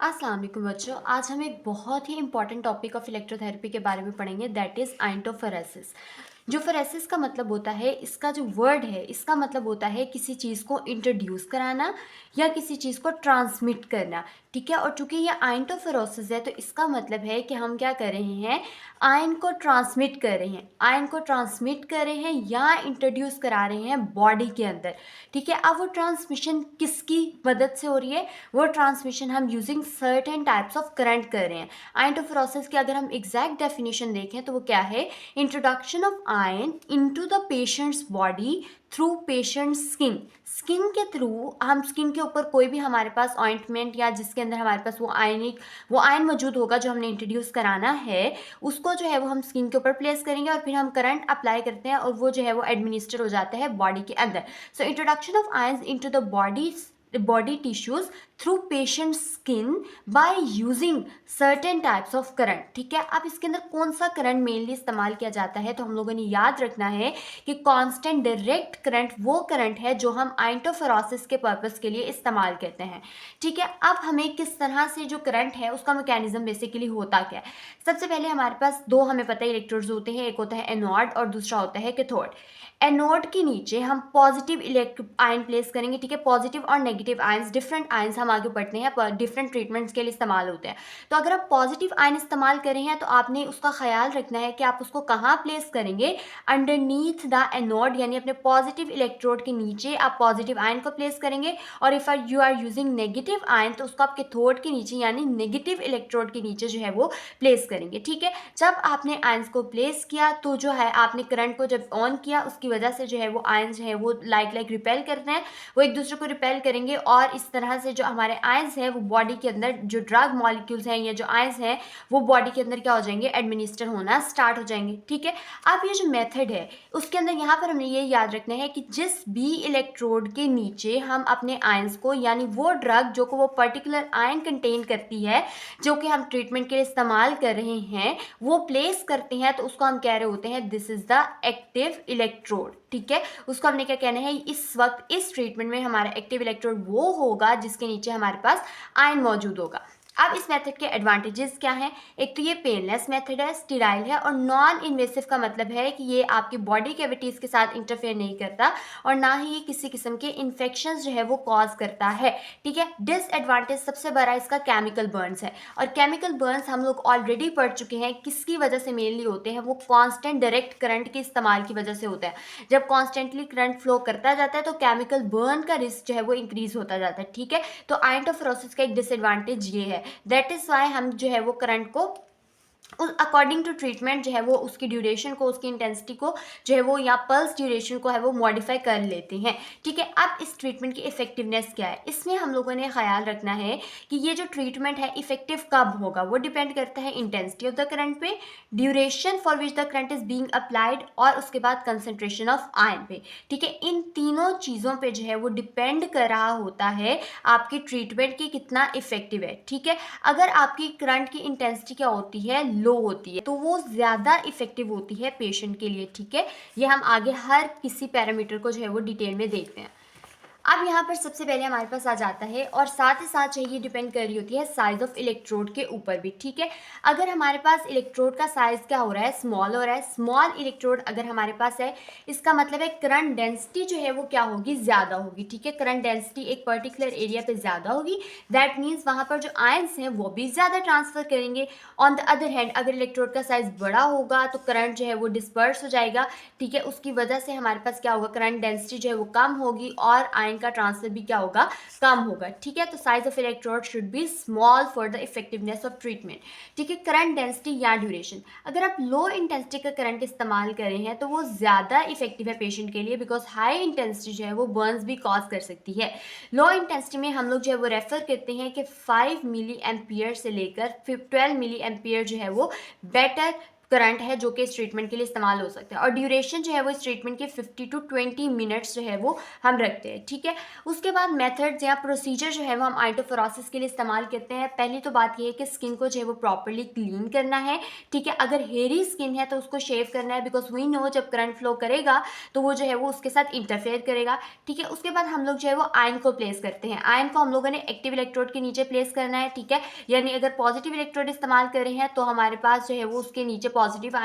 अस्सलाम वालेकुम बच्चों। आज हम एक बहुत ही इंपॉर्टेंट टॉपिक ऑफ इलेक्ट्रोथेरेपी के बारे में पढ़ेंगे, दैट इज़ आइंटोफोरेसिस। जो फोरेसिस का मतलब होता है, इसका जो वर्ड है इसका मतलब होता है किसी चीज़ को इंट्रोड्यूस कराना या किसी चीज़ को ट्रांसमिट करना। ठीक है, और चूंकि ये आइंटोफोरोसिस है तो इसका मतलब है कि हम क्या कर रहे हैं, आयन को ट्रांसमिट कर रहे हैं, आयन को ट्रांसमिट कर रहे हैं या इंट्रोड्यूस करा रहे हैं बॉडी के अंदर। ठीक है, अब वो ट्रांसमिशन किसकी मदद से हो रही है? वो ट्रांसमिशन हम using certain types of current कर रहे हैं। आइंटोफोरोसिस की अगर हम एग्जैक्ट डेफिनेशन देखें तो वो क्या है? Introduction of ion into the patients body through patient skin. Skin के थ्रू हम स्किन के ऊपर कोई भी हमारे पास ऑइंटमेंट या जिसके अंदर हमारे पास वो आयन मौजूद होगा जो हमने इंट्रोड्यूस कराना है, उसको जो है वो हम स्किन के ऊपर प्लेस करेंगे और फिर हम करंट अप्लाई करते हैं और वो जो है वो एडमिनिस्टर हो जाता है बॉडी के अंदर। So introduction of ions into the body tissues through patient skin by using certain types of current। ठीक है, अब इसके अंदर कौन सा करंट मेनली इस्तेमाल किया जाता है, तो हम लोगों ने याद रखना है कि कांस्टेंट डायरेक्ट करंट वो करंट है जो हम आइंटोफोरोसिस के पर्पस के लिए इस्तेमाल करते हैं। ठीक है, अब हमें किस तरह से जो करंट है उसका मैकेनिज्म बेसिकली होता क्या है। सबसे पहले हमारे पास दो हमें पता है इलेक्ट्रोड्स होते हैं, एक होता है एनोड और दूसरा होता है कैथोड। एनोड के नीचे हम पॉजिटिव आयन प्लेस करेंगे। ठीक है, पॉजिटिव और नेगेटिव आयंस, डिफरेंट आयंस हम आगे पढ़ते हैं, डिफरेंट ट्रीटमेंट्स के लिए इस्तेमाल होते हैं। तो अगर आप पॉजिटिव आयन इस्तेमाल कर रहे हैं तो आपने उसका ख्याल रखना है कि आप उसको कहाँ प्लेस करेंगे, अंडरनीथ द एनोड, यानी अपने पॉजिटिव इलेक्ट्रोड के नीचे आप पॉजिटिव आयन को प्लेस करेंगे। और if you are using negative ion तो उसको आप कैथोड के नीचे यानी नेगेटिव इलेक्ट्रोड के नीचे जो है वो प्लेस करेंगे। ठीक है, जब आपने आयंस को प्लेस किया तो जो है आपने करंट को जब ऑन किया उसकी वजह से जो है वो आयंस है वो लाइक रिपेल करते हैं, वो एक दूसरे को रिपेल करेंगे और इस तरह से जो हमारे आयंस हैं वो बॉडी के अंदर जो ड्रग मॉलिक्यूल्स हैं या जो आयंस हैं वो बॉडी के अंदर क्या हो जाएंगे, एडमिनिस्टर होना स्टार्ट हो जाएंगे। ठीक है, अब ये जो मेथड है उसके अंदर यहाँ पर हमने ये याद रखना है कि जिस भी इलेक्ट्रोड के नीचे हम अपने आयंस को यानी वो ड्रग जो को वो पर्टिकुलर आयन कंटेन करती है जो कि हम ट्रीटमेंट के लिए इस्तेमाल कर रहे हैं वो प्लेस करते हैं, तो उसको हम कह रहे होते हैं this is the active electrode. ठीक है, उसको हमने क्या कहना है, इस वक्त इस ट्रीटमेंट में हमारा एक्टिव इलेक्ट्रोड वो होगा जिसके नीचे हमारे पास आयन मौजूद होगा। अब इस मेथड के एडवांटेजेस क्या हैं? एक तो ये पेनलेस मेथड है, स्टीराइल है और नॉन इन्वेसिव का मतलब है कि ये आपकी बॉडी कैविटीज़ के साथ इंटरफेयर नहीं करता और ना ही ये किसी किस्म के इन्फेक्शंस जो है वो कॉज करता है। ठीक है, डिसएडवांटेज सबसे बड़ा इसका केमिकल बर्न्स है और केमिकल बर्न्स हम लोग ऑलरेडी पढ़ चुके हैं किसकी वजह से मेनली होते हैं, वो कॉन्स्टेंट डायरेक्ट करंट के इस्तेमाल की वजह से होता है। जब कॉन्स्टेंटली करंट फ्लो करता जाता है तो केमिकल बर्न का रिस्क जो है वो इंक्रीज होता जाता है। ठीक है, तो आइंटोफोरोसिस का एक डिसएडवांटेज ये है, दैट इज वाई हम जो है वो करंट को अकॉर्डिंग टू ट्रीटमेंट जो है वो उसकी ड्यूरेशन को, उसकी इंटेंसिटी को जो है वो या पल्स ड्यूरेशन को है वो मॉडिफाई कर लेते हैं। ठीक है, अब इस ट्रीटमेंट की इफेक्टिवनेस क्या है, इसमें हम लोगों ने ख्याल रखना है कि ये जो ट्रीटमेंट है इफेक्टिव कब होगा, वो डिपेंड करता है इंटेंसिटी ऑफ द करंट पे, duration for which the current is being applied और उसके बाद कंसंट्रेशन ऑफ आयन पे। ठीक है, इन तीनों चीज़ों पे जो है वो डिपेंड कर रहा होता है आपकी ट्रीटमेंट की कितना इफेक्टिव है। ठीक है, अगर आपकी करंट की इंटेंसिटी क्या होती है, लो होती है, तो वो ज़्यादा इफेक्टिव होती है पेशेंट के लिए। ठीक है, ये हम आगे हर किसी पैरामीटर को जो है वो डिटेल में देखते हैं। अब यहाँ पर सबसे पहले हमारे पास आ जाता है और साथ ही साथ ये डिपेंड कर रही होती है साइज ऑफ इलेक्ट्रोड के ऊपर भी। ठीक है, अगर हमारे पास इलेक्ट्रोड का साइज क्या हो रहा है, स्मॉल हो रहा है, स्मॉल इलेक्ट्रोड अगर हमारे पास है इसका मतलब है करंट डेंसिटी जो है वो क्या होगी, ज़्यादा होगी। ठीक है, करंट डेंसिटी एक पर्टिकुलर एरिया पे ज़्यादा होगी, दैट मीन्स वहाँ पर जो आयंस हैं वो भी ज़्यादा ट्रांसफर करेंगे। ऑन द अदर हैंड अगर इलेक्ट्रोड का साइज बड़ा होगा तो करंट जो है वो डिस्पर्स हो जाएगा। ठीक है, उसकी वजह से हमारे पास क्या होगा, करंट डेंसिटी जो है वो कम होगी और आयन का ट्रांसफर भी क्या होगा, कम होगा। ठीक है, तो size of electrode should be small for the effectiveness of treatment. ठीक है, करंट डेंसिटी या ड्यूरेशन, अगर आप लो इंटेंसिटी का करंट इस्तेमाल कर रहे हैं तो वो ज़्यादा इफेक्टिव है पेशेंट के लिए, बिकॉज हाई इंटेंसिटी जो है वो बर्न्स भी कॉज कर सकती है। लो इंटेंसिटी में हम लोग जो है वो रेफर करते हैं कि 5 मिली एम्पियर से लेकर 12 मिली एम्पियर जो है वो बेटर करंट है जो कि इस ट्रीटमेंट के लिए इस्तेमाल हो सकता है, और ड्यूरेशन जो है वो इस ट्रीटमेंट के 50 to 20 मिनट्स जो है वो हम रखते हैं, ठीक है। उसके बाद मेथड्स या प्रोसीजर जो है वो हम आइंटोफोरोसिस के लिए इस्तेमाल करते हैं। पहली तो बात ये है कि स्किन को जो है वो प्रॉपरली क्लीन करना है, ठीक है। अगर हेयरी स्किन है तो उसको शेव करना है, बिकॉज वी नो जब करंट फ्लो करेगा तो वो जो है वो उसके साथ इंटरफेयर करेगा, ठीक है। उसके बाद हम लोग जो है वो आयन को प्लेस करते हैं। आयन को हम लोगों ने एक्टिव इलेक्ट्रोड के नीचे प्लेस करना है, ठीक है। यानी अगर पॉजिटिव इलेक्ट्रोड इस्तेमाल कर रहे हैं तो हमारे पास जो है वो उसके नीचे पॉजिटिव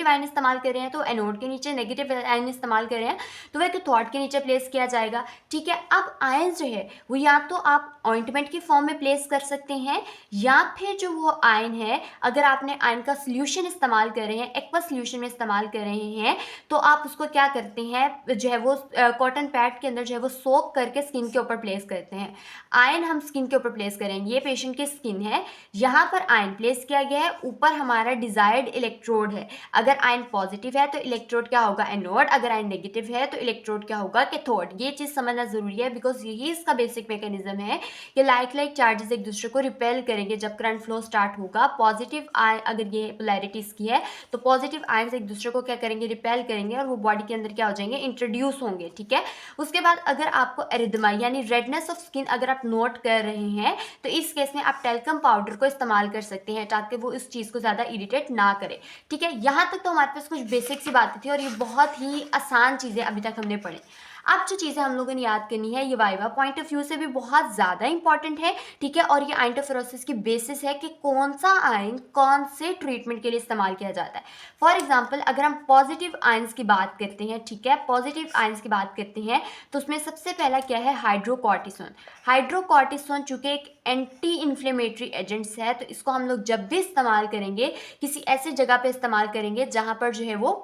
आयन इस्तेमाल कर रहे हैं तो एनोड के नीचे, नेगेटिव आयन इस्तेमाल कर रहे हैं तो वह कैथोड के नीचे प्लेस किया जाएगा, ठीक है। अब आयन जो है वो या तो आप ऑइंटमेंट की फॉर्म में प्लेस कर सकते हैं, या फिर जो वो आयन है अगर आपने आयन का सोल्यूशन इस्तेमाल कर रहे हैं, एक्वा सोल्यूशन में इस्तेमाल कर रहे हैं, तो आप उसको क्या करते हैं जो है वो कॉटन पैड के अंदर जो है वो सोक करके स्किन के ऊपर प्लेस करते हैं। आयन हम स्किन के ऊपर प्लेस करेंगे, ये पेशेंट की स्किन है, यहाँ पर आयन प्लेस किया गया है, ऊपर हमारा डिजायर्ड इलेक्ट्रोड है। अगर आयन पॉजिटिव है तो इलेक्ट्रोड क्या होगा, एनोड। अगर आयन नेगेटिव है तो इलेक्ट्रोड क्या होगा, कैथोड। ये चीज़ समझना जरूरी है, बिकॉज यही इसका बेसिक मैकेनिज्म है कि लाइक चार्जेस एक दूसरे को रिपेल करेंगे जब करंट फ्लो स्टार्ट होगा। पॉजिटिव आयन, अगर ये पोलैरिटी इसकी है तो पॉजिटिव आयन एक दूसरे को क्या करेंगे, रिपेल करेंगे, और वो बॉडी के अंदर क्या हो जाएंगे, इंट्रोड्यूस होंगे, ठीक है। उसके बाद अगर आपको एरिथमा यानी रेडनेस ऑफ स्किन अगर आप नोट कर रहे हैं तो इस केस में आप टेल्कम पाउडर को इस्तेमाल कर सकते हैं ताकि वो इस चीज़ को ज़्यादा इरिटेट ना करे, ठीक है। यहाँ तक तो हमारे पास कुछ बेसिक सी बातें थी और ये बहुत ही आसान चीज़ें अभी तक हमने पढ़ी। अब जो चीज़ें हम लोगों ने याद करनी है, ये वाइवा पॉइंट ऑफ व्यू से भी बहुत ज़्यादा इंपॉर्टेंट है, ठीक है। और ये आइंटोफेरोसिस की बेसिस है कि कौन सा आयन कौन से ट्रीटमेंट के लिए इस्तेमाल किया जाता है। फॉर एग्जाम्पल अगर हम पॉजिटिव आयंस की बात करते हैं, ठीक है, पॉजिटिव आयंस की बात करते हैं तो उसमें सबसे पहला क्या है, हाइड्रोकॉर्टिसोन। हाइड्रोकॉर्टिसोन चूंकि एक एंटी इन्फ्लेमेटरी एजेंट्स है तो इसको हम लोग जब भी इस्तेमाल करेंगे किसी ऐसी जगह पे इस्तेमाल करेंगे जहां पर जो है वो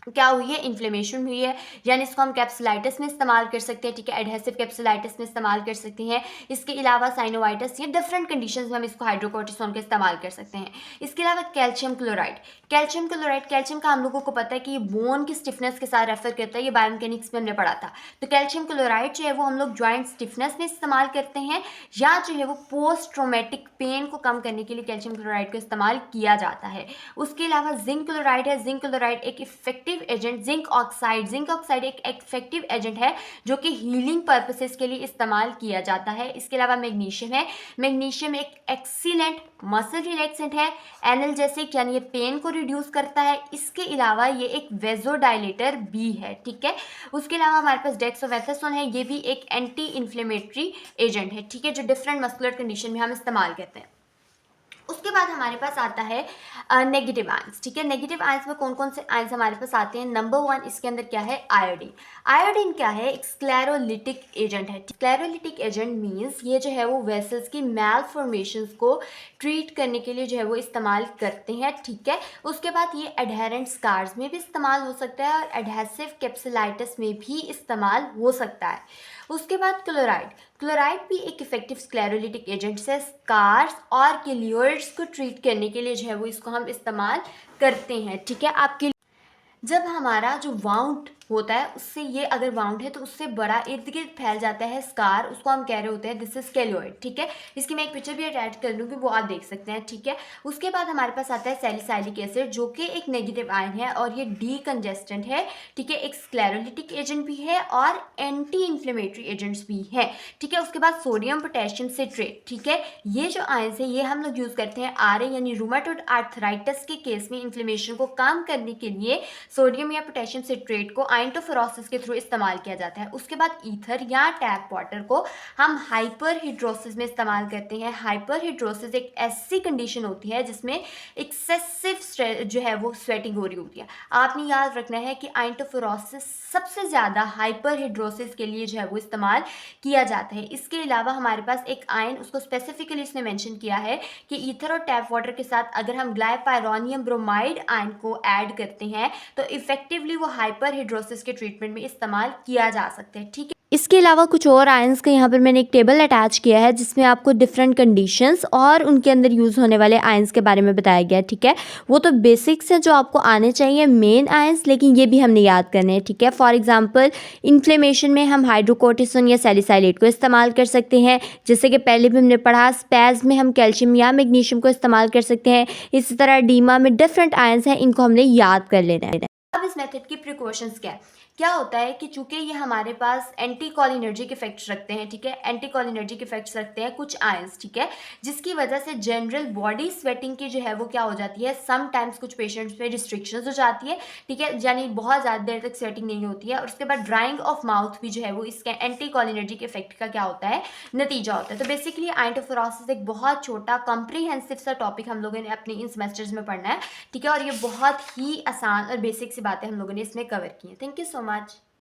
क्या हुई है, इन्फ्लेमेशन हुई है, यानी इसको हम कैप्सुलाइटिस में इस्तेमाल कर सकते हैं, ठीक है, एडहेसिव कैप्सुलाइटिस में इस्तेमाल कर सकते हैं। इसके अलावा साइनोवाइटिस, ये डिफरेंट कंडीशंस में हम इसको हाइड्रोकोर्टिसोन का इस्तेमाल कर सकते हैं। इसके अलावा calcium chloride, calcium chloride, calcium का हम लोगों को पता है कि ये बोन की स्टिफनेस के साथ रेफर करता है, ये बायोमैकेनिक्स में हमने पढ़ा था। तो कैल्शियम क्लोराइड जो है वो हम लोग ज्वाइंट स्टिफनेस में इस्तेमाल करते हैं, या जो है वो पोस्ट ट्रोमेटिक पेन को कम करने के लिए कैल्शियम क्लोराइड का इस्तेमाल किया जाता है। उसके अलावा जिंक क्लोराइड है, जिंक क्लोराइड एक इफेक्टिव एजेंट, जिंक ऑक्साइड एक इफेक्टिव एजेंट है जो कि हीलिंग पर्पसेस के लिए इस्तेमाल किया जाता है। इसके अलावा मैग्नीशियम है, मैग्नीशियम एक एक्सीलेंट मसल रिलैक्सेंट है, एनाल्जेसिक यानी ये पेन को रिड्यूस करता है। इसके अलावा ये एक वेजोडाइलेटर भी है, ठीक है। उसके अलावा हमारे पास डेक्सोमेथासोन है, ये भी एक एंटी इन्फ्लेमेटरी एजेंट है, ठीक है, जो डिफरेंट मस्कुलर कंडीशन में हम इस्तेमाल करते हैं। उसके बाद हमारे पास आता है नेगेटिव आयंस, ठीक है। नेगेटिव आयंस में कौन कौन से आयंस हमारे पास आते हैं, नंबर 1 इसके अंदर क्या है, आयोडीन। आयोडीन क्या है, एक स्क्लेरोलिटिक एजेंट है। स्क्लेरोलिटिक एजेंट मींस ये जो है वो वेसल्स की मैलफॉर्मेशंस को ट्रीट करने के लिए जो है वो इस्तेमाल करते हैं, ठीक है। उसके बाद ये एडहेरेंट स्कार्स में भी इस्तेमाल हो सकता है और एडहेसिव कैप्सुलाइटिस में भी इस्तेमाल हो सकता है। उसके बाद क्लोराइड, क्लोराइड भी एक इफेक्टिव स्क्लेरोलिटिक एजेंट है, स्कार्स और केलियोइड्स को ट्रीट करने के लिए जो है वो इसको हम इस्तेमाल करते हैं, ठीक है। आपके जब हमारा जो वाउंड होता है उससे, ये अगर वाउंड है तो उससे बड़ा इर्द गिर्द फैल जाता है स्कार, उसको हम कह रहे होते हैं दिस इज केलियोइड, ठीक है। इसकी मैं एक पिक्चर भी अटैच कर लूँगी, वो आप देख सकते हैं, ठीक है। उसके बाद हमारे पास आता है सैलिसाइलिक एसिड जो कि एक नेगेटिव आयन है और ये डीकंजेस्टेंट है, ठीक है, एक स्क्लेरोलिटिक एजेंट भी है और एंटी इन्फ्लेमेटरी एजेंट्स भी है, ठीक है। उसके बाद सोडियम पोटेशियम सिट्रेट, ठीक है, ये जो आयंस है ये हम लोग यूज़ करते हैं आरए यानी रूमेटॉइड आर्थराइटिस के केस में इन्फ्लेमेशन को कम करने के लिए सोडियम या पोटेशियम सिट्रेट को आइंटोफेरोसिस के थ्रू इस्तेमाल किया जाता है। उसके बाद ईथर या टैप वाटर को हम हाइपरहिड्रोसिस में इस्तेमाल करते हैं। हाइपरहिड्रोसिस एक ऐसी कंडीशन होती है जिसमें एक्सेसिव जो है वो स्वेटिंग हो रही होती है। आपने याद रखना है कि आइंटोफेरोसिस सबसे ज़्यादा हाइपरहिड्रोसिस के लिए जो है वो इस्तेमाल किया जाता है। इसके अलावा हमारे पास एक आयन, उसको स्पेसिफिकली इसने मेंशन किया है कि ईथर और टैप वाटर के साथ अगर हम ग्लाइपायरोनियम ब्रोमाइड आयन को ऐड करते हैं तो इफेक्टिवली वो हाइपरहिड्रोसिस आइंटोफेरोसिस के ट्रीटमेंट में इस्तेमाल किया जा सकता है, ठीक है। इसके अलावा कुछ और आयंस का यहाँ पर मैंने एक टेबल अटैच किया है जिसमें आपको डिफरेंट कंडीशंस और उनके अंदर यूज़ होने वाले आयंस के बारे में बताया गया है, ठीक है। वो तो बेसिक्स हैं जो आपको आने चाहिए मेन आयंस, लेकिन ये भी हमने याद करने हैं, ठीक है। फॉर एग्जांपल इन्फ्लेमेशन में हम हाइड्रोकोर्टिसोन या सैलिसाइलेट को इस्तेमाल कर सकते हैं, जैसे कि पहले भी हमने पढ़ा। स्पैज में हम कैल्शियम या मैग्नीशियम को इस्तेमाल कर सकते हैं। इसी तरह डीमा में डिफरेंट आयंस हैं, इनको हमने याद कर लेना है। अब इस मेथड की प्रिकॉशंस क्या होता है कि चूंकि ये हमारे पास एंटी कॉलिनर्जिक इफेक्ट्स रखते हैं, ठीक है, एंटी कॉलिनर्जिक इफेक्ट्स रखते हैं कुछ आयंस, ठीक है, जिसकी वजह से जनरल बॉडी स्वेटिंग की जो है वो क्या हो जाती है, समटाइम्स कुछ पेशेंट्स में रिस्ट्रिक्शंस हो जाती है, ठीक है, यानी बहुत ज़्यादा देर तक स्वेटिंग नहीं होती है। और उसके बाद ड्राइंग ऑफ माउथ भी जो है वो इसके एंटी कॉलिनर्जिक इफेक्ट का क्या होता है, नतीजा होता है। तो बेसिकली आइंटोफेरोसिस एक बहुत छोटा कॉम्प्रिहेंसिव सा टॉपिक हम लोगों ने अपने इन सेमेस्टर्स में पढ़ना है, ठीक है, और ये बहुत ही आसान और बेसिक सी बातें हम लोगों ने इसमें कवर की हैं। Thank you so much.